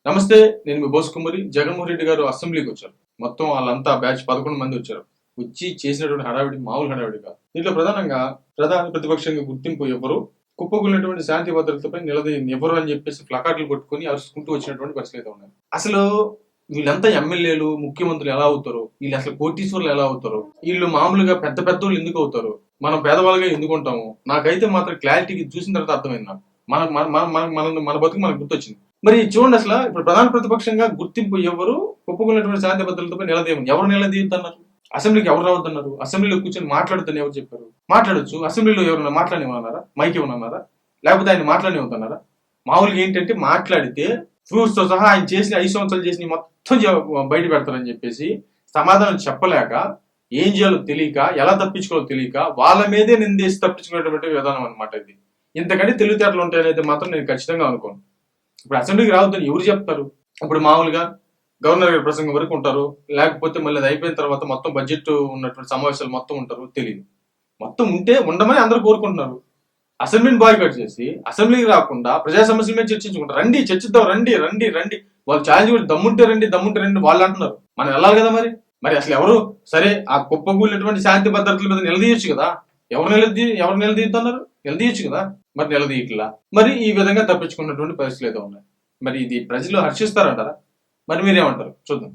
నమస్తే, నేను మీ బోస్ కుమారి. జగన్మోహన్ రెడ్డి గారు అసెంబ్లీకి వచ్చారు. మొత్తం వాళ్ళంతా బ్యాచ్ 11 మంది వచ్చారు. వచ్చి చేసినటువంటి హడావిడి మామూలు హడావిడి కాదు. దీంట్లో ప్రధానంగా ప్రధాన ప్రతిపక్షంగా గుర్తింపు ఎవరు, కుప్పకూలినటువంటి శాంతి భద్రతలపై ఎవరు అని చెప్పేసి ప్లకార్డులు కొట్టుకుని అరుచుకుంటూ వచ్చినటువంటి పరిస్థితి అయితే ఉన్నాయి. అసలు వీళ్ళంతా ఎమ్మెల్యేలు, ముఖ్యమంత్రులు ఎలా అవుతారు? వీళ్ళు అసలు కోటీశ్వరులు ఎలా అవుతారు? వీళ్ళు మామూలుగా పెద్ద పెద్దోళ్ళు ఎందుకు అవుతారు? మనం పేదవాళ్ళగా ఎందుకు ఉంటాము? నాకైతే మాత్రం క్లారిటీకి చూసిన తర్వాత అర్థమైంది నాకు. మన మన మన మన మన- మన బతుకు మనకు గుర్తొచ్చింది. మరి చూడండి, అసలు ఇప్పుడు ప్రధాన ప్రతిపక్షంగా గుర్తింపు ఎవరు, కుప్పకూలినటువంటి శాంతి భద్రతలపై నిలదీయమని ఎవరు నిలదీయద్దన్నారు? అసెంబ్లీకి ఎవరు రావద్దన్నారు? అసెంబ్లీలో కూర్చొని మాట్లాడుతాను ఎవరు చెప్పారు? మాట్లాడొచ్చు. అసెంబ్లీలో ఎవరైనా మాట్లాడనివ్వన్నారా? మైక్ ఇవ్వనన్నారా? లేకపోతే ఆయన మాట్లాడనివ్వద్దన్నారా? మామూలుగా ఏంటంటే మాట్లాడితే ప్రూఫ్స్ తో సహా ఆయన చేసిన 5 సంవత్సరాలు చేసిన మొత్తం బయట పెడతారని చెప్పేసి సమాధానం చెప్పలేక, ఏం చేయాలో తెలియక, ఎలా తప్పించుకోవాలో తెలియక వాళ్ళ మీదే నిందేసి తప్పించుకునేటువంటి విధానం అనమాట ఇది. ఇంతకంటే తెలివితేటలు ఉంటాయనేది మాత్రం నేను ఖచ్చితంగా అనుకోను. ఇప్పుడు అసెంబ్లీకి రావద్దని ఎవరు చెప్తారు? ఇప్పుడు మామూలుగా గవర్నర్ గారి ప్రసంగం వరకు ఉంటారు, లేకపోతే మళ్ళీ అది అయిపోయిన తర్వాత మొత్తం బడ్జెట్ ఉన్నటువంటి సమావేశాలు మొత్తం ఉంటారు, తెలియదు. మొత్తం ఉంటే ఉండమని అందరూ కోరుకుంటున్నారు. అసెంబ్లీని బాయ్కాట్ చేసి అసెంబ్లీకి రాకుండా ప్రజా సమస్యల మీద చర్చించుకుంటారు. రండి, చర్చిద్దాం, రండి రండి రండి. వాళ్ళు ఛాలెంజ్ కూడా దమ్ముంటే రండి, దమ్ముంటే రండి వాళ్ళు అంటున్నారు. మనం వెళ్ళాలి కదా. మరి మరి అసలు ఎవరు సరే ఆ కుప్పకూలినటువంటి శాంతి భద్రతల మీద నిలదీయొచ్చు కదా. ఎవరు నిలదీయద్దన్నారు? నిలదీయొచ్చు కదా. మరి నిలదీయట్లా. మరి ఈ విధంగా తప్పించుకున్నటువంటి పరిస్థితులు అయితే ఉన్నాయి. మరి ఇది ప్రజలు హర్షిస్తారంటారా? మరి మీరేమంటారు? చూద్దాం.